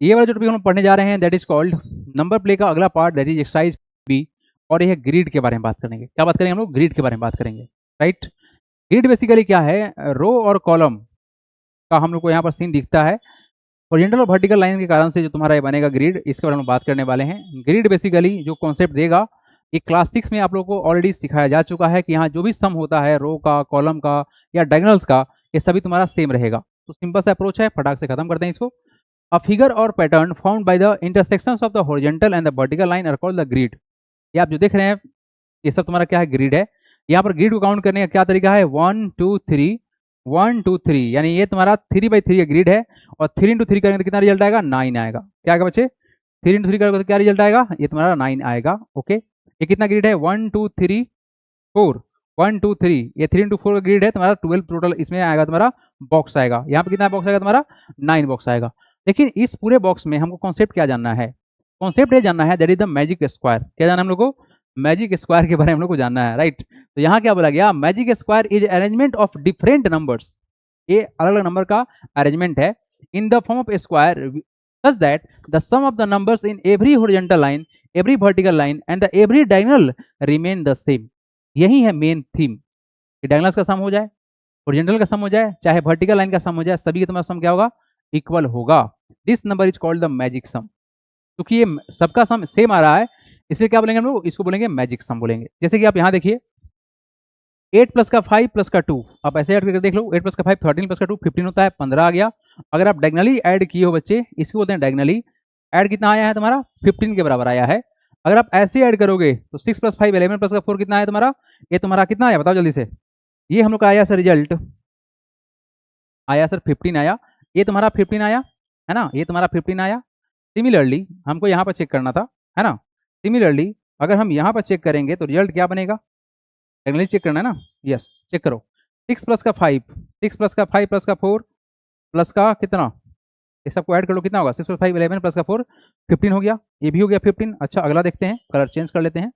ये वाला जो टॉपिक हम लोग पढ़ने जा रहे हैं that is called number play का अगला part that is exercise B. और यह ग्रिड के बारे में बात करेंगे। क्या बात करेंगे हम लोग? ग्रिड के बारे में बात करेंगे, राइट। ग्रिड बेसिकली क्या है? रो और कॉलम का हम लोग को यहाँ पर सीन दिखता है। ओरिएंटल और वर्टिकल लाइन के कारण से जो तुम्हारा ये बनेगा ग्रिड, इसके बारे में बात करने वाले हैं। ग्रिड बेसिकली जो कॉन्सेप्ट देगा, ये क्लास 6 में आप लोगों को ऑलरेडी सिखाया जा चुका है कि यहाँ जो भी सम होता है रो का, कॉलम का या डायगोनल्स का, ये सभी तुम्हारा सेम रहेगा। तो सिंपल सा अप्रोच है, फटाक से खत्म करते हैं इसको। अ फिगर और pattern found by the intersections of the horizontal and the vertical line are called the grid. ये आप जो देख रहे हैं ये सब तुम्हारा क्या है? ग्रिड है। यहाँ पर ग्रिड को काउंट करने का क्या तरीका है? 1 2 3 1 2 3, यानी ये तुम्हारा 3/3 का ग्रिड है। और 3 इंटू 3 करेंगे तो कितना रिजल्ट आएगा? 9 आएगा। क्या आएगा बच्चे? 3 इंटू 3 करोगे तो क्या रिजल्ट आएगा? ये तुम्हारा 9 आएगा। ओके, ये कितना ग्रिड है? 1 2 3 4, 1 2 3, ये 3 इंटू 4 का ग्रिड है तुम्हारा 12 टोटल। इसमें आएगा तुम्हारा बॉक्स आएगा। यहाँ पे कितना बॉक्स आएगा तुम्हारा? 9 बॉक्स आएगा। लेकिन इस पूरे बॉक्स में हमको कॉन्सेप्ट क्या जानना है? कॉन्सेप्ट ये जानना है that is the magic square. क्या जानना है हम लोग को? मैजिक स्क्वायर के बारे में हम लोग को जानना है, राइट। तो यहाँ क्या बोला गया? Magic square is arrangement of different numbers. ये अलग अलग नंबर का अरेंजमेंट है in the form of square such that the sum of the numbers in every horizontal line, every vertical line and the every diagonal remain the same. यही है main theme कि diagonals का सम हो जाए, horizontal का सम हो जाए, चाहे वर्टिकल लाइन का सम हो जाए, सभी का तुम्हारा सम क्या होगा? इक्वल होगा। This number is called the magic sum. क्योंकि ये सबका सम सेम आ रहा है, इसलिए क्या बोलेंगे हम लोग? इसको बोलेंगे मैजिक सम बोलेंगे। जैसे कि आप यहाँ देखिए 8 प्लस का 5 प्लस का 2, आप ऐसे ऐड करके देख लो। 8 प्लस का 5 13 प्लस का 2 15 होता है, 15 आ गया। अगर आप डायगोनली ऐड किए हो बच्चे, इसको बोलते हैं डायगोनली ऐड, कितना आया है तुम्हारा? 15 के बराबर आया है। अगर आप ऐसे ऐड करोगे तो 6 प्लस 5 11 प्लस का 4 कितना आया तुम्हारा? ये तुम्हारा कितना आया बताओ जल्दी से? ये हम लोग का आया सर रिजल्ट, आया सर 15 आया। ये तुम्हारा 15 आया है ना, ये तुम्हारा 15 आया। सिमिलरली हमको यहाँ पर चेक करना था, है ना। सिमिलरली अगर हम यहाँ पर चेक करेंगे तो रिजल्ट क्या बनेगा? डायगोनली चेक करना है ना, यस चेक करो। 6 प्लस का 5, 6 प्लस का 5 प्लस का 4 प्लस का कितना, ये सबको ऐड कर लो, कितना होगा? 6 प्लस 5 11 प्लस का 4 15 हो गया। ये भी हो गया 15। अच्छा अगला देखते हैं, कलर चेंज कर लेते हैं।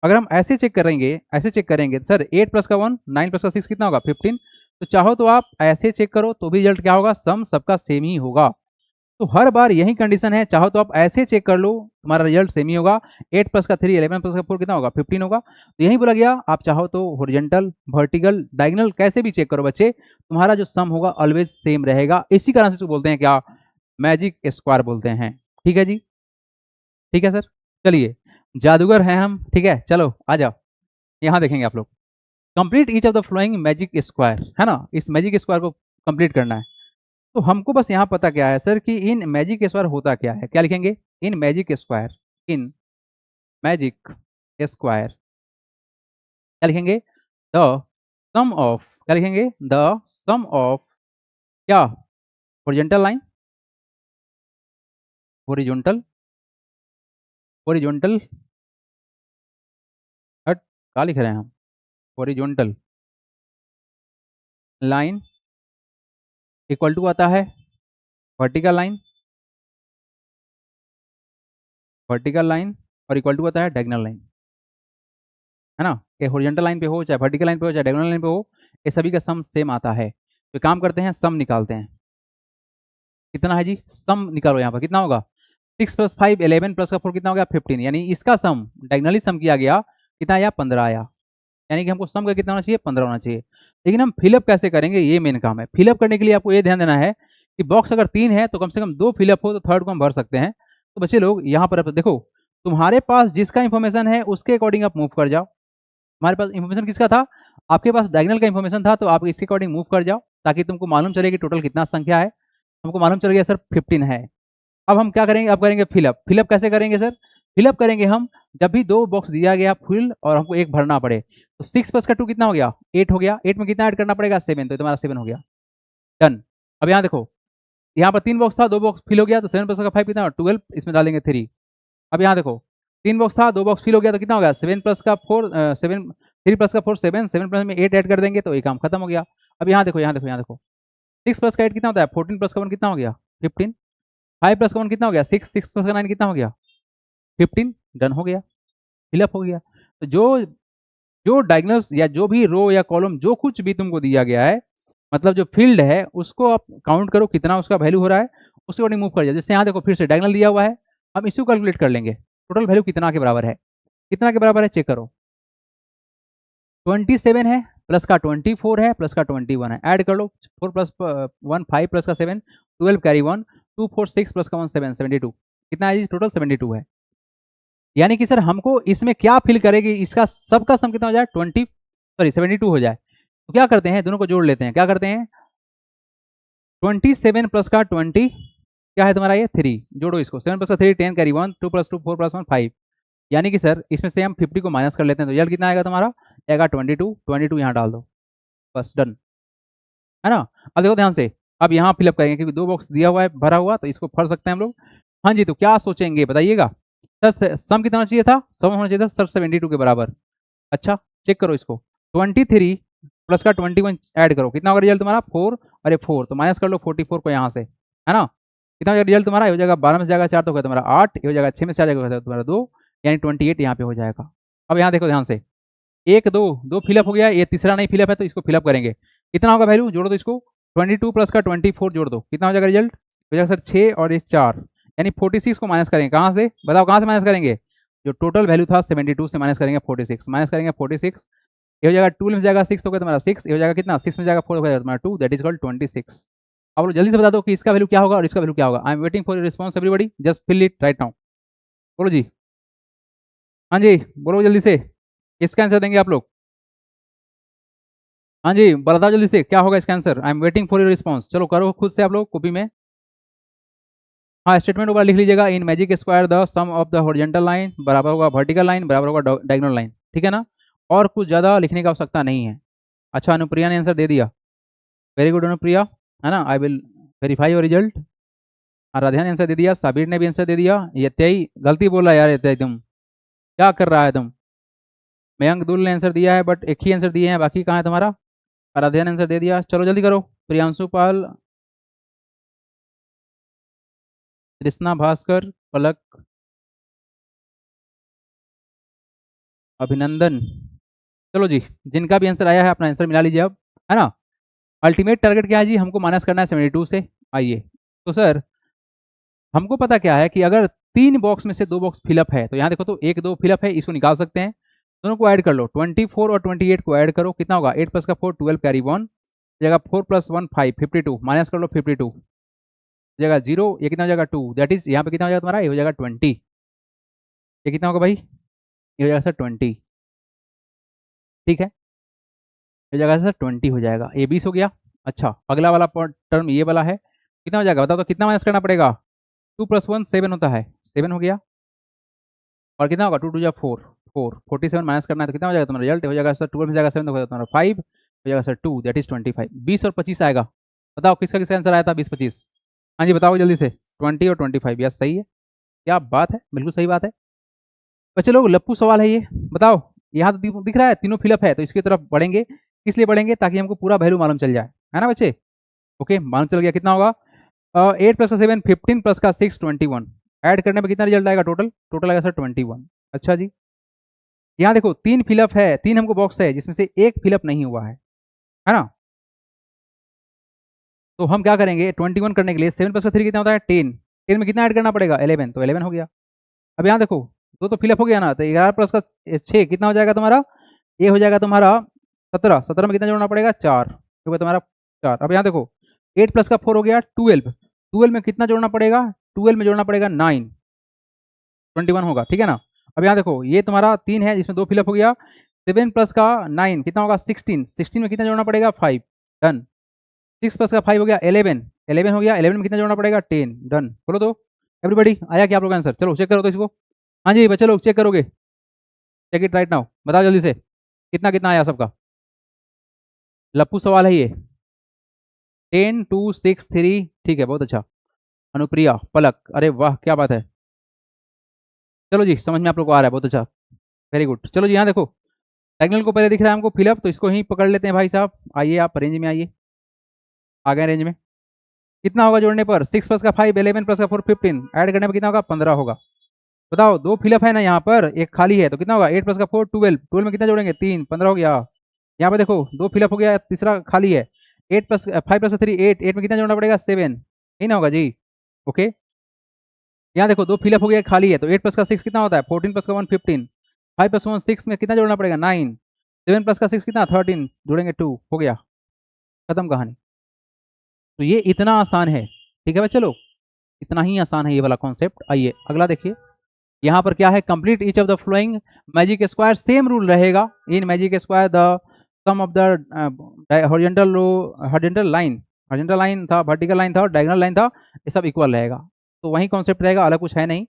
अगर हम ऐसे चेक करेंगे, ऐसे चेक करेंगे सर 8 प्लस का 1 9 प्लस का 6 कितना होगा? 15। तो चाहो तो आप ऐसे चेक करो तो भी रिजल्ट क्या होगा? सम सबका सेम ही होगा। तो हर बार यही कंडीशन है, चाहो तो आप ऐसे चेक कर लो, तुम्हारा रिजल्ट सेम ही होगा। 8 प्लस का 3 11 प्लस का 4 कितना होगा? 15 होगा। तो यही बोला गया, आप चाहो तो हॉरिजॉन्टल, वर्टिकल, डायगोनल कैसे भी चेक करो बच्चे, तुम्हारा जो सम होगा ऑलवेज सेम रहेगा। इसी कारण से इसको बोलते हैं क्या? मैजिक स्क्वायर बोलते हैं। ठीक है जी, ठीक है सर। चलिए जादूगर हैं हम, ठीक है। चलो आ जाओ, यहाँ देखेंगे आप लोग। Complete each of the following magic square, है ना। इस मैजिक स्क्वायर को कंप्लीट करना है। तो हमको बस यहाँ पता क्या है सर कि इन मैजिक स्क्वायर होता क्या है? क्या लिखेंगे? इन मैजिक स्क्वायर, इन मैजिक स्क्वायर क्या लिखेंगे? द सम ऑफ, क्या लिखेंगे? द सम ऑफ क्या? हॉरिजॉन्टल लाइन, हॉरिजॉन्टल, हॉरिजॉन्टल, हट क्या लिख रहे हैं हम? हॉरिजॉन्टल लाइन इक्वल टू आता है वर्टिकल लाइन, वर्टिकल लाइन और इक्वल टू आता है डायगोनल लाइन, है ना। ये हॉरिजॉन्टल लाइन पे हो, चाहे वर्टिकल लाइन पे हो, चाहे डायगोनल लाइन पे हो, ये सभी का सम सेम आता है। तो काम करते हैं, सम निकालते हैं। कितना है जी? सम निकालो। यहाँ पर कितना होगा? 6 प्लस 5 11 प्लस का 4 कितना हो गया? 15। यानी इसका सम डायगोनली सम किया गया, कितना आया? 15 आया। यानी कि हमको सम का कितना होना चाहिए? 15 होना चाहिए। लेकिन हम फिलअप कैसे करेंगे, ये मेन काम है। फिलअप करने के लिए आपको ये ध्यान देना है कि बॉक्स अगर 3 है तो कम से कम 2 फिलअप हो तो थर्ड को हम भर सकते हैं। तो बच्चे लोग यहाँ पर देखो, तुम्हारे पास जिसका इंफॉर्मेशन है उसके अकॉर्डिंग आप मूव कर जाओ। हमारे पास इंफॉर्मेशन किसका था? आपके पास डायगोनल का इंफॉर्मेशन था, तो आप इसके अकॉर्डिंग मूव कर जाओ ताकि तुमको मालूम चले कि टोटल कितना संख्या है। हमको मालूम चल गया सर 15 है। अब हम क्या करेंगे? अब करेंगे फिलअप। फिलअप कैसे करेंगे सर? फिलअप करेंगे हम जब भी 2 बॉक्स दिया गया फुल और हमको एक भरना पड़े। तो 6 प्लस का 2 कितना हो गया? 8 हो गया। 8 में कितना ऐड करना पड़ेगा? 7। तो तुम्हारा 7 हो गया, डन। अब यहाँ देखो, यहाँ पर 3 बॉक्स था, 2 बॉक्स फिल हो गया, तो 7 प्लस का 5 कितना? 12। इसमें डालेंगे 3। अब यहाँ देखो 3 बॉक्स था, 2 बॉक्स फिल हो गया, तो कितना हो गया? 7 प्लस का 4 7 3 प्लस का 4 7 7 प्लस में 8 ऐड कर देंगे तो ये काम खत्म हो गया। अब यहाँ देखो, यहाँ देखो, यहाँ देखो 6 प्लस का 8 कितना होता है? 14 प्लस का 1 कितना हो गया? 15। 5 प्लस का 1 कितना हो गया? 6। 6 प्लस का 9 कितना हो गया? 15। डन हो गया, फिलअप हो गया। तो जो जो डायगोनल्स या जो भी रो या कॉलम जो कुछ भी तुमको दिया गया है, मतलब जो फील्ड है उसको आप काउंट करो कितना उसका वैल्यू हो रहा है, उसके अकॉर्डिंग मूव कर जाए। जैसे यहाँ देखो फिर से डायगोनल दिया हुआ है, हम इसको कैलकुलेट कर लेंगे, टोटल वैल्यू कितना के बराबर है, कितना के बराबर है चेक करो। 27 है, प्लस का 24 है, प्लस का 21 है, ऐड कर लो, 4 प्लस 1 5 प्लस का 7 12 कैरी 1 2 4 6 प्लस का 1 7 72, कितना है जी टोटल 72 है। यानी कि सर हमको इसमें क्या फिल करेगी, इसका सबका सम कितना हो जाए 72 हो जाए। तो क्या करते हैं, दोनों को जोड़ लेते हैं, क्या करते हैं 27 प्लस का 20 क्या है तुम्हारा ये 3, जोड़ो इसको, 7 प्लस का 3 10 कैरी 1 2 प्लस 2 4 प्लस 1 5, यानी कि सर इसमें से हम 50 को माइनस कर लेते हैं तो रिजल्ट कितना आएगा तुम्हारा, आएगा 22 यहाँ डाल दो, बस डन, है ना। अब देखो ध्यान से, अब यहाँ फिलअप करेंगे क्योंकि 2 बॉक्स दिया हुआ है भरा हुआ, तो इसको भर सकते हैं हम लोग। हाँ जी, तो क्या सोचेंगे बताइएगा, सर सम कितना चाहिए था, सम होना चाहिए था सर 72 के बराबर। अच्छा चेक करो इसको, 23 प्लस का 21 ऐड करो, कितना होगा रिजल्ट तुम्हारा 4, अरे 4 तो माइनस कर लो 44 को यहाँ से, है ना। कितना हो जाएगा रिजल्ट तुम्हारा, हो जाएगा 12 में से जाएगा 4 तो होगा तुम्हारा 8, ये हो जाएगा 6 में से जाएगा तुम्हारा 2, यानी 28 यहाँ पे हो जाएगा। अब यहाँ देखो ध्यान से, 1 2 2 फिलअप हो गया, ये तीसरा नहीं फिलअप है तो इसको फिलअप करेंगे, कितना होगा वैल्यू, जोड़ो तो इसको, 22 प्लस का 24 जोड़ दो, कितना हो जाएगा रिजल्ट, हो जाएगा सर 6 और ये 4, यानी 46 को माइनस करेंगे, कहाँ से बताओ, कहाँ से माइनस करेंगे, जो टोटल वैल्यू था 72 से माइनस करेंगे 46, माइनस करेंगे 46, ये हो जाएगा 2 में जाएगा 6 तो तुम्हारा 6, ये हो जाएगा कितना 6 में जाएगा 4 हो जाएगा तुम्हारा 2, दैट इज कॉल्ड 26। अब लोग जल्दी से बता दो कि इसका वैल्यू क्या होगा और इसका वैल्यू क्या होगा। I am waiting for your response everybody, just fill it right now, बोलो जी, हाँ जी बोलो जल्दी से, इसका आंसर देंगे आप लोग, हाँ जी बताओ जल्दी से क्या होगा इसका answer, I am waiting for your response, चलो करो खुद से आप लोग कॉपी में, हाँ स्टेटमेंट ऊपर लिख लीजिएगा, in magic square the sum of the horizontal line बराबर होगा वर्टिकल लाइन बराबर होगा डायगोनल लाइन, ठीक है ना, और कुछ ज़्यादा लिखने की आवश्यकता नहीं है। अच्छा अनुप्रिया ने आंसर दे दिया, वेरी गुड अनुप्रिया, है ना, I will verify your result. Aaradhya ने आंसर दे दिया, साबिर ने भी आंसर दे दिया, यत्यई गलती बोल रहा है यार, यत्यई तुम क्या कर रहा है तुम, मयंक दुल ने आंसर दिया है बट एक ही आंसर दिए हैं, बाकी कहाँ है तुम्हारा, आराध्या ने आंसर दे दिया, चलो जल्दी करो, प्रियांशु पाल, कृष्णा भास्कर, पलक, अभिनंदन, चलो जी जिनका भी आंसर आया है अपना आंसर मिला लीजिए अब, है ना। अल्टीमेट टारगेट क्या है जी, हमको माइनस करना है 72 से, आइए तो सर हमको पता क्या है कि अगर 3 बॉक्स में से 2 बॉक्स फिलअप है तो यहाँ देखो तो 1 2 फिलअप है, इसको निकाल सकते हैं, दोनों को ऐड कर लो, 24 और 28 को ऐड करो, कितना होगा 8 प्लस का 4 12 कैरी 1 जगह 4 प्लस 1 5 52, माइनस कर लो 52 जगह 0, ये कितना हो जाएगा 2, दैट इज यहाँ पे कितना हो जाएगा तुम्हारा, ये हो जाएगा 20, ये कितना होगा भाई, ये हो जाएगा सर 20, ठीक है, ये हो जाएगा सर 20 हो जाएगा, ये 20 हो गया। अच्छा अगला वाला टर्म ये वाला है, कितना हो जाएगा बताओ तो, कितना माइनस करना पड़ेगा, 2 प्लस 1 7 होता है, 7 हो गया, और कितना होगा 2 2 जा 4 4 47 माइनस करना है तो कितना हो जाएगा तुम्हारा रिजल्ट, हो जाएगा सर 12 में जाएगा 7 तो हो जाएगा तुम्हारा 5, हो जाएगा सर 2 दैट इज 25, 20 और 25 आएगा, बताओ किसका किसका आंसर आया था 20 25, हाँ जी बताओ जल्दी से, 20 और 25, यस सही है, क्या बात है, बिल्कुल सही बात है। बच्चे लोग लप्पू सवाल है ये, बताओ यहाँ तो दिख रहा है तीनों फिलअप है, तो इसकी तरफ बढ़ेंगे, किस लिए बढ़ेंगे, ताकि हमको पूरा वैल्यू मालूम चल जाए, है ना बच्चे, ओके मालूम चल गया, कितना होगा 8 प्लस का 7 15 प्लस का 6 21, ऐड करने में कितना रिजल्ट आएगा, टोटल टोटल आएगा सर 21। अच्छा जी यहाँ देखो 3 फिलअप है, 3 हमको बॉक्स है जिसमें से एक फिलअप नहीं हुआ है ना, तो हम क्या करेंगे 21 करने के लिए 7 प्लस का 3 कितना होता है 10, 10 में कितना ऐड करना पड़ेगा 11, तो 11 हो गया। अब यहाँ देखो दो तो फिलअप हो गया ना, तो 11 प्लस का 6 कितना हो जाएगा तुम्हारा, ये हो जाएगा तुम्हारा 17, 17 में कितना जोड़ना पड़ेगा 4, होगा तुम्हारा 4। अब यहाँ देखो 8 प्लस का 4 हो गया 12, 12 में कितना जोड़ना पड़ेगा, 12 में जोड़ना पड़ेगा 9, 21 होगा, ठीक है ना। अब यहाँ देखो ये तुम्हारा 3 है जिसमें 2 फिलअप हो गया, 7 प्लस का 9 कितना होगा 16, 16 में कितना जोड़ना पड़ेगा 5, डन, 6 प्लस का 5 हो गया 11, 11 हो गया, 11 में कितना जोड़ना पड़ेगा 10, डन, बोलो तो एवरीबॉडी आया क्या आप लोग आंसर, चलो चेक करो तो इसको, हाँ जी बच्चे लोग चेक करोगे, चेक इट राइट नाउ, बताओ जल्दी से कितना कितना आया सबका, लप्पू सवाल है ये, 10 2 6 3, ठीक है बहुत अच्छा, अनुप्रिया पलक, अरे वाह क्या बात है, चलो जी समझ में आप लोग को आ रहा है, बहुत अच्छा, वेरी गुड। चलो जी यहाँ देखो डायगोनल को पहले दिख रहा है हमको फिलअप, तो इसको ही पकड़ लेते हैं भाई साहब, आइए आप रेंज में आइए, आ गए रेंज में, कितना होगा जोड़ने पर 6 प्लस का 5 11 प्लस का 4 15, ऐड करने पर कितना होगा 15 होगा, बताओ 2 फिलअप है ना यहाँ पर, एक खाली है तो कितना होगा 8 प्लस का 4 12, 12 में कितना जोड़ेंगे 3, 15 हो गया। यहाँ पे देखो 2 फिलअप हो गया, तीसरा खाली है, 8 प्लस 5 प्लस 3 8, 8 में कितना जोड़ना पड़ेगा 7, यही ना होगा जी, ओके, यहाँ देखो 2 फिलअप हो गया, खाली है, तो 8 प्लस का 6 कितना होता है 14 प्लस का 1 15, 5 प्लस 1 6 में कितना जोड़ना पड़ेगा 9, 7 प्लस का 6 कितना 13, जोड़ेंगे 2, हो गया, खत्म कहानी। तो ये इतना आसान है, ठीक है भाई, चलो इतना ही आसान है ये वाला कॉन्सेप्ट। आइए अगला देखिए, यहाँ पर क्या है, complete each of the following magic square, same rule रहेगा in magic square, the sum of the horizontal line था, वर्टिकल लाइन था और डायगोनल लाइन था, ये सब इक्वल रहेगा। तो वही कॉन्सेप्ट रहेगा, अलग कुछ है नहीं,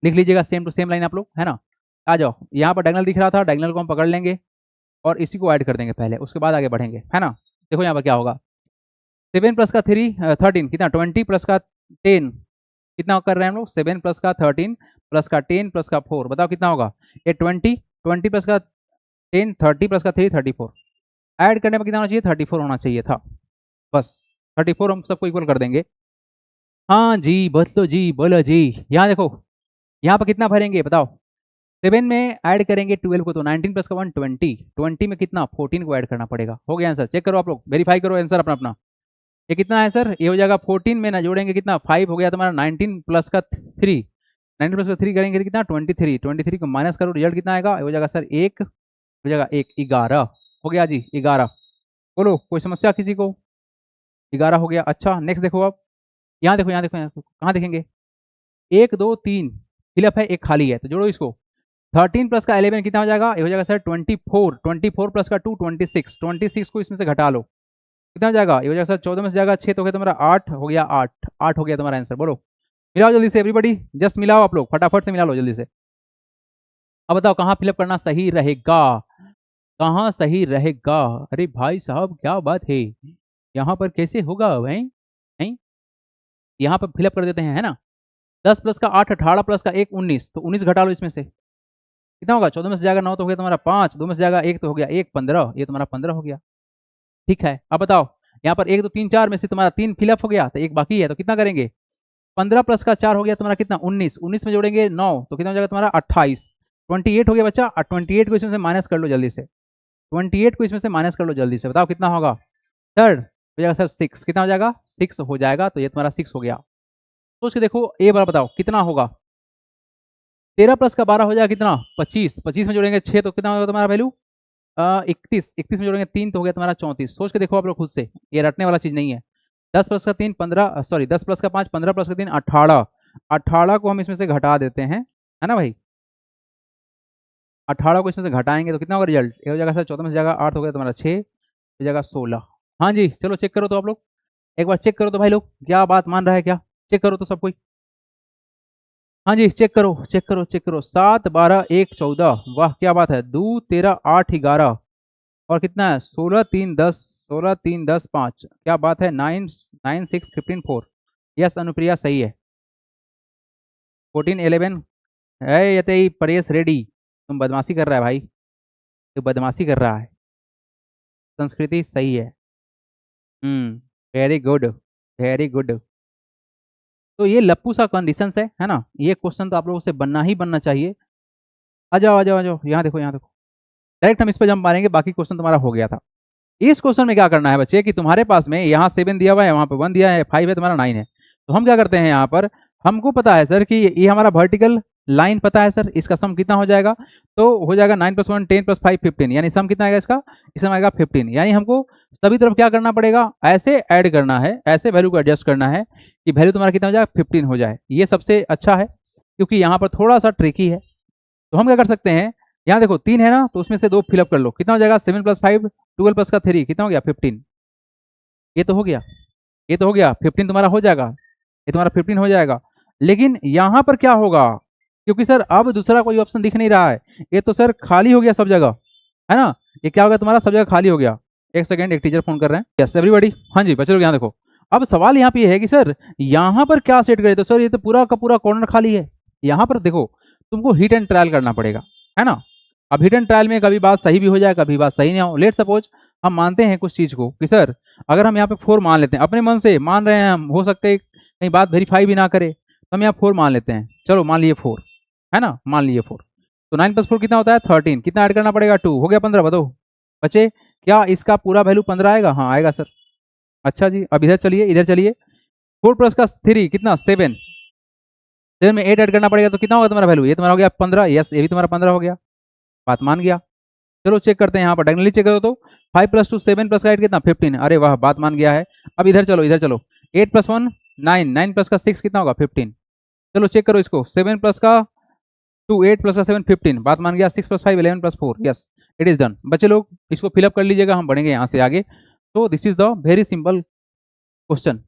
लिख लीजिएगा सेम टू सेम लाइन आप लोग, है ना। आ जाओ, यहाँ पर डायगोनल दिख रहा था, डायगोनल को हम पकड़ लेंगे और इसी को ऐड कर देंगे पहले, उसके बाद आगे बढ़ेंगे, है ना। देखो यहाँ पर क्या होगा, 7 प्लस का 3 13 कितना 20 प्लस का 10 कितना कर रहे हैं हम लोग, 7 प्लस का 13 प्लस का 10 प्लस का 4, बताओ कितना होगा, ये 20 प्लस का 10 30 प्लस का 3 34, ऐड करने में कितना होना चाहिए 34 होना चाहिए था, बस 34 हम सबको इक्वल कर देंगे। हाँ जी बदलो जी, बोलो जी। यहाँ देखो, यहाँ पर कितना भरेंगे बताओ, 7 में ऐड करेंगे 12 को, तो 19 प्लस का 1 20, 20 में कितना 14 को ऐड करना पड़ेगा, हो गया आंसर, चेक करो आप लोग, वेरीफाई करो आंसर अपना अपना। ये कितना है सर, ये हो जाएगा 14 में ना जोड़ेंगे कितना 5 हो गया तुम्हारा 19 प्लस का 3, 19 प्लस का 3 करेंगे तो कितना 23, 23 को माइनस करो, रिजल्ट कितना आएगा, हो जाएगा सर 1, हो जाएगा 1 11, हो गया जी 11। बोलो कोई समस्या किसी को, 11 हो गया। अच्छा नेक्स्ट देखो, अब यहाँ देखो, यहाँ देखो, यहाँ देखो, कहाँ देखेंगे, 1 2 3 फिलअप है, एक खाली है, तो जोड़ो इसको, 13 प्लस का 11 कितना हो जाएगा, ये हो जाएगा सर 24, 24 प्लस का 2 26, 26 को इसमें से घटा लो, कितना हो जाएगा, ये हो जाएगा सर 14 में से जाएगा 6 तो हो गया तुम्हारा 8, हो गया 8, 8 हो गया तुम्हारा आंसर। बोलो मिलाओ जल्दी से एवरीबॉडी, जस्ट मिलाओ आप लोग, फटाफट से मिला लो जल्दी से। अब बताओ कहाँ फिलअप करना सही रहेगा, कहाँ सही रहेगा, अरे भाई साहब क्या बात है, यहाँ पर कैसे होगा भाई, नहीं यहाँ पर फिलअप कर देते हैं, है ना। 10 प्लस का 8 18 प्लस का 1 19, तो 19 घटा लो इसमें से, कितना होगा, 14 में से जाएगा 9 तो हो गया तुम्हारा 5, 2 में से जाएगा 1 तो हो गया 1 15, ये तुम्हारा 15 हो गया, ठीक है। अब बताओ यहाँ पर 1 2 3 4 में से तुम्हारा 3 फिलअप हो गया, तो एक बाकी है, तो कितना करेंगे, 15 प्लस का 4 हो गया तुम्हारा कितना 19, 19 में जोड़ेंगे 9 तो कितना हो जाएगा तुम्हारा 28, 28 हो गया बच्चा, 28 को इसमें से माइनस कर लो जल्दी से, 28 को इसमें से माइनस कर लो जल्दी से, बताओ कितना होगा, थर्ड हो जाएगा सर 6, कितना हो जाएगा 6 हो जाएगा, तो ये तुम्हारा 6 हो गया। तो उसके देखो ए बार बताओ कितना होगा, 13 प्लस का 12 हो जाएगा कितना 25, 25 में जोड़ेंगे 6 तो कितना होगा तुम्हारा वैल्यू 31, 31 में जोड़ेंगे 3 तो हो गया तुम्हारा 34, सोच के देखो आप लोग खुद से, ये रटने वाला चीज नहीं है। 10 प्लस का 3 15, सॉरी 10 प्लस का 5 15 प्लस का 3 18, 18 को हम इसमें से घटा देते हैं, है ना भाई, 18 को इसमें से घटाएंगे तो कितना होगा रिजल्ट, ये हो जाएगा सर 14 में से जाएगा 8 हो गया तुम्हारा 6, हो जाएगा 16। हाँ जी चलो चेक करो तो आप लोग, एक बार चेक करो तो भाई लोग, क्या बात मान रहा है क्या, चेक करो तो सब कोई, हाँ जी चेक करो चेक करो चेक करो, 7 12 1 14, वाह क्या बात है, 2 13 8 11 और कितना है 16 3 10, 16 3 10 5, क्या बात है 9 9 6 15 4, यस अनुप्रिया सही है, 14 11 है, ये तो परेश रेडी, तुम बदमाशी कर रहा है भाई, तू बदमाशी कर रहा है, संस्कृति सही है, वेरी गुड, वेरी गुड। तो ये लप्पू सा कंडीशंस है ना, ये क्वेश्चन तो आप लोगों से बनना ही बनना चाहिए। आ जाओ आ जाओ आ जाओ, यहाँ देखो यहाँ देखो, डायरेक्ट हम इस पर जंप मारेंगे, बाकी क्वेश्चन तुम्हारा हो गया था। इस क्वेश्चन में क्या करना है बच्चे कि तुम्हारे पास में यहाँ 7 दिया हुआ है, वहाँ पे 1 दिया है, 5 है, तुम्हारा 9 है, तो हम क्या करते हैं यहाँ पर, हमको पता है सर कि ये हमारा वर्टिकल लाइन पता है सर, इसका सम कितना हो जाएगा, तो हो जाएगा 9 + 1 10 + 5 15, यानी सम कितना आएगा इसका, इसमें आएगा 15, यानी हमको सभी तरफ क्या करना पड़ेगा, ऐसे ऐड करना है, ऐसे वैल्यू को एडजस्ट करना है कि वैल्यू तुम्हारा कितना हो जाए 15 हो जाए, ये सबसे अच्छा है, क्योंकि यहाँ पर थोड़ा सा ट्रिकी है। तो हम क्या कर सकते हैं, यहाँ देखो 3 है ना, तो उसमें से 2 फिलअप कर लो, कितना हो जाएगा 7 + 5 12 प्लस का 3 कितना हो गया 15, ये तो हो गया, ये तो हो गया 15 तुम्हारा हो जाएगा, ये तुम्हारा 15 हो जाएगा। लेकिन यहाँ पर क्या होगा, क्योंकि सर अब दूसरा कोई ऑप्शन दिख नहीं रहा है, ये तो सर खाली हो गया सब जगह, है ना, ये क्या हो गया तुम्हारा सब जगह खाली हो गया। एक सेकंड, एक टीचर फोन कर रहे हैं, यस एवरीबॉडी, हाँ जी बच्चे लोग यहाँ देखो, अब सवाल यहाँ पे है कि सर यहाँ पर क्या सेट करें, तो सर ये तो पूरा का पूरा कॉर्नर खाली है, यहाँ पर देखो तुमको हिट एंड ट्रायल करना पड़ेगा, है ना। अब हिट एंड ट्रायल में कभी बात सही भी हो जाए, कभी बात सही नहीं हो, लेट सपोज हम मानते हैं कुछ चीज को कि सर अगर हम यहाँ पे 4 मान लेते हैं, अपने मन से मान रहे हैं हम, हो सकते है कहीं बात वेरीफाई भी ना करे, तो हम यहाँ 4 मान लेते हैं, चलो मान लिए 4, है ना, मान लिए 4, तो 9 + 4 कितना होता है 13, कितना ऐड करना पड़ेगा 2, हो गया 15, बताओ बच्चे क्या इसका पूरा वैल्यू 15 आएगा, हाँ आएगा सर। अच्छा जी अब इधर चलिए, इधर चलिए, 4 प्लस का 3 कितना 7, 7 में 8 ऐड करना पड़ेगा तो कितना होगा तुम्हारा वैल्यू, ये तुम्हारा हो गया 15, यस ये भी तुम्हारा 15 हो गया, बात मान गया। चलो चेक करते हैं यहाँ पर डायगोनली चेक करो तो 5 प्लस 2 7 प्लस का 8 कितना 15, अरे वाह बात मान गया है। अब इधर चलो 8 प्लस 1 9, 9 प्लस का 6 कितना होगा 15। चलो चेक करो इसको, 7 प्लस का 2 8 प्लस का 7 15, बात मान गया। 6 plus 5 11 plus 4, yes it is done. बच्चे लोग इसको फिलअप कर लीजिएगा, हम बढ़ेंगे यहाँ से आगे। तो this is the very simple question.